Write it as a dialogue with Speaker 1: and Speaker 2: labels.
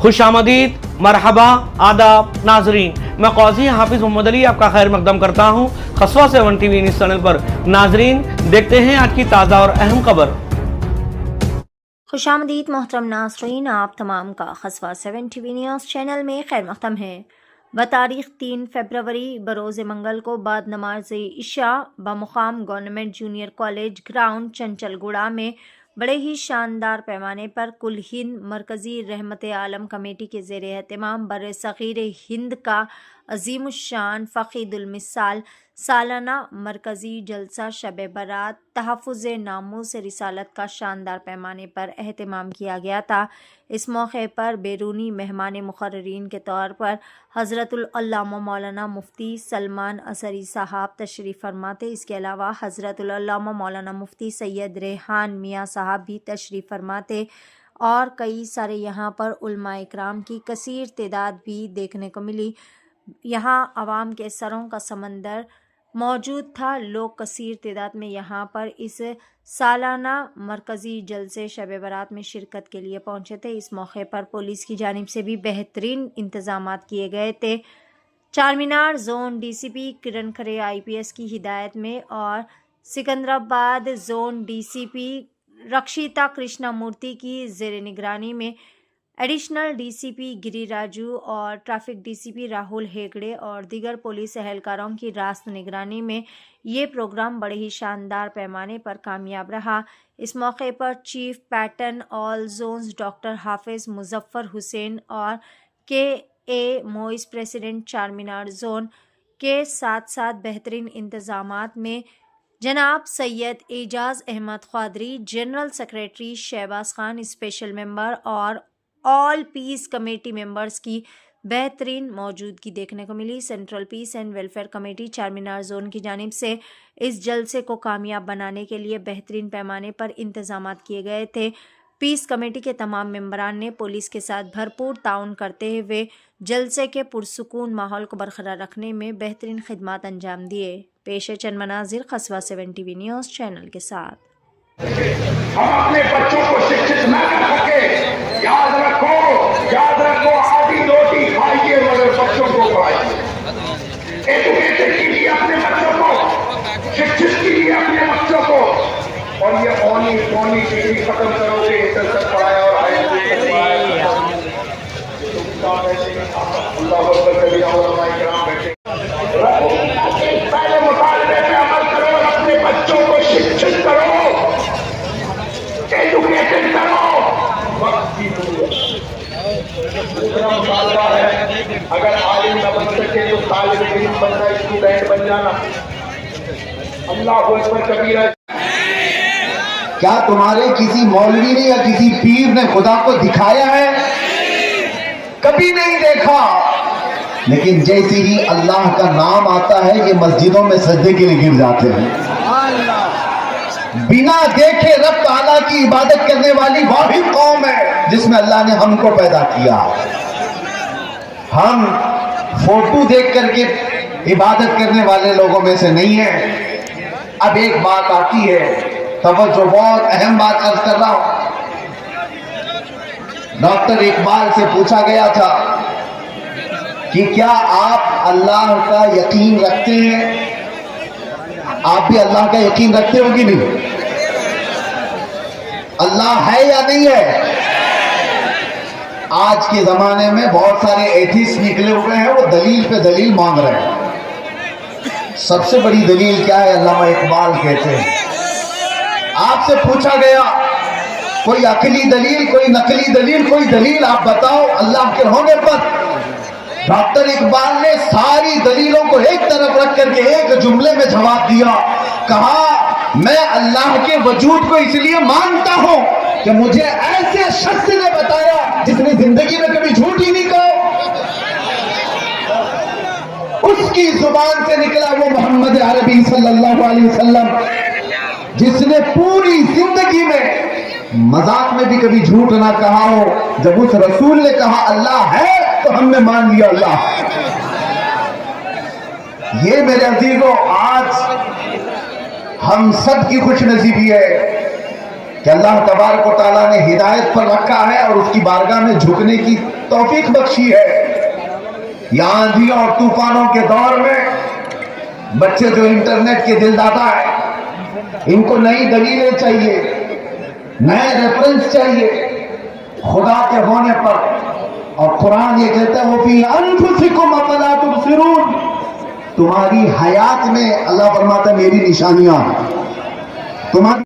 Speaker 1: खुश आमदीद, मरहबा, आदाब नाजरीन, मैं क़ाज़ी हाफिज़ मोहम्मद अली आपका खैर मक़दम करता हूँ खसवा 7 टीवी न्यूज़ चैनल पर। नाजरीन, देखते हैं आज की ताज़ा और अहम खबर।
Speaker 2: खुशामदीद मोहतरम नाज़रीन, आप तमाम का खसवा 7 टीवी न्यूज़ चैनल में खैर मक़दम है। बतारीख़ 3 फरवरी बरोज़ मंगल को बाद नमाज इशा बमुकाम government junior college ground Chanchalguda में बड़े ही शानदार पैमाने पर कुल हिंद मरकज़ी रहमत आलम कमेटी के ज़ेर एहतमाम बर सग़ीर हिंद का अज़ीमुश्शान फ़क़ीदुल मिसाल सालाना मरकज़ी जलसा शब बरात तहफ़्फ़ुज़ नामूस रिसालत का शानदार पैमाने पर एहतमाम किया गया था। इस मौके पर बैरूनी मेहमान मुक़र्ररीन के तौर पर हज़रतुल अल्लामा मौलाना मुफ्ती सलमान असरी साहब तशरीफ़ फरमाते। इसके अलावा हज़रतुल अल्लामा मौलाना मुफ्ती सैयद रेहान मियाँ साहब भी तशरीफ़ फरमाते और कई सारे यहाँ पर उलमाए इकराम की कसीर तादाद भी देखने को मिली। यहाँ आवाम के सरों का समंदर मौजूद था। लोग कसीर तादाद में यहाँ पर इस सालाना मरकज़ी जलसे शब बरात में शिरकत के लिए पहुँचे थे। इस मौके पर पुलिस की जानिब से भी बेहतरीन इंतज़ामात किए गए थे। चारमीनार जोन डीसीपी किरण खरे IPS की हिदायत में और सिकंदराबाद जोन DCP रक्षिता कृष्णा मूर्ति की ज़ेर निगरानी में एडिशनल DCP गिरिराजू और ट्रैफिक DCP राहुल हेगड़े और दीगर पुलिस एहलकारों की रास्त निगरानी में ये प्रोग्राम बड़े ही शानदार पैमाने पर कामयाब रहा। इस मौके पर chief patron all zones doctor Hafiz Muzaffar Hussain और KA मोइस प्रेसिडेंट चारमीनार जोन के साथ साथ बेहतरीन इंतज़ामात में जनाब Syed Ejaz Ahmed Qadri, general secretary Shahbaz Khan, special member और ऑल पीस कमेटी मेंबर्स की बेहतरीन मौजूदगी देखने को मिली। Central peace and welfare committee Charminar zone की जानिब से इस जलसे को कामयाब बनाने के लिए बेहतरीन पैमाने पर इंतज़ामात किए गए थे। पीस कमेटी के तमाम मेंबरान ने पुलिस के साथ भरपूर ताउन करते हुए जलसे के पुरसुकून माहौल को बरकरार रखने में बेहतरीन खिदमात अंजाम दिए। पेश चंद मनाजिर खसवा 7 टीवी न्यूज़ चैनल के साथ।
Speaker 3: हम अपने बच्चों को शिक्षित न कर सके, याद रखो आधी रोटी खाइए मगर बच्चों को पढ़ाइए। एजुकेशन कीजिए अपने बच्चों को, शिक्षित कीजिए अपने बच्चों को। और ये ओनी डिग्री खत्म करोगे, इंटर तक पढ़ाया और हाई स्कूल तक पढ़ाया, पहले मुतालबे पे अमल करो और अपने बच्चों को शिक्षित करो, एजुकेटेड करो। वक्त की दूसरा मुतालबा है, अगर आलिम न बन सके तो तालिब इल्म बनना, स्टूडेंट बन जाना। अल्लाह अकबर कबीरा।
Speaker 4: क्या तुम्हारे किसी मौलवी ने या किसी पीर ने खुदा को दिखाया है? कभी नहीं देखा। लेकिन जैसे ही अल्लाह का नाम आता है ये मस्जिदों में सजदे के लिए गिर जाते हैं। बिना देखे रब ताला की इबादत करने वाली वाहिद कौम है जिसमें अल्लाह ने हमको पैदा किया। हम फोटो देख करके इबादत करने वाले लोगों में से नहीं है। अब एक बात आती है, तवज्जो, बहुत अहम बात अर्ज कर रहा हूं। डॉक्टर इकबाल से पूछा गया था कि क्या आप अल्लाह का यकीन रखते हैं? आप भी अल्लाह का यकीन रखते हो कि नहीं? अल्लाह है या नहीं है? आज के जमाने में बहुत सारे एथिस्ट निकले हुए हैं, वो दलील पे दलील मांग रहे हैं। सबसे बड़ी दलील क्या है? अल्लामा इकबाल कहते हैं, आपसे पूछा गया कोई अकली दलील, कोई नकली दलील, कोई दलील आप बताओ अल्लाह के होने पर। डॉक्टर इकबाल ने सारी दलीलों को एक तरफ रख करके एक जुमले में जवाब दिया। कहा, मैं अल्लाह के वजूद को इसलिए मानता हूं कि मुझे ऐसे शख्स ने बताया जिसने जिंदगी में कभी झूठ ही नहीं कहा। उसकी जुबान से निकला वो मोहम्मद अरबी सल्लल्लाहु अलैहि वसल्लम जिसने पूरी जिंदगी में मजाक में भी कभी झूठ ना कहा हो। जब उस रसूल ने कहा अल्लाह है तो हमने मान लिया अल्लाह। ये मेरे अजीजों, आज हम सब की खुश नसीबी है کہ اللہ تبارک و تعالیٰ نے ہدایت پر رکھا ہے اور اس کی بارگاہ میں جھکنے کی توفیق بخشی ہے. یہ آندھیوں اور طوفانوں کے دور میں بچے جو انٹرنیٹ کے دل دادا ہیں، ان کو نئی دلیلیں چاہیے، نئے ریفرنس چاہیے خدا کے ہونے پر. اور قرآن یہ کہتا ہے وَفِي أَنفُسِكُمْ أَفَلَا تُبْصِرُونَ، تمہاری حیات میں اللہ فرماتا ہے میری نشانیاں، تمہاری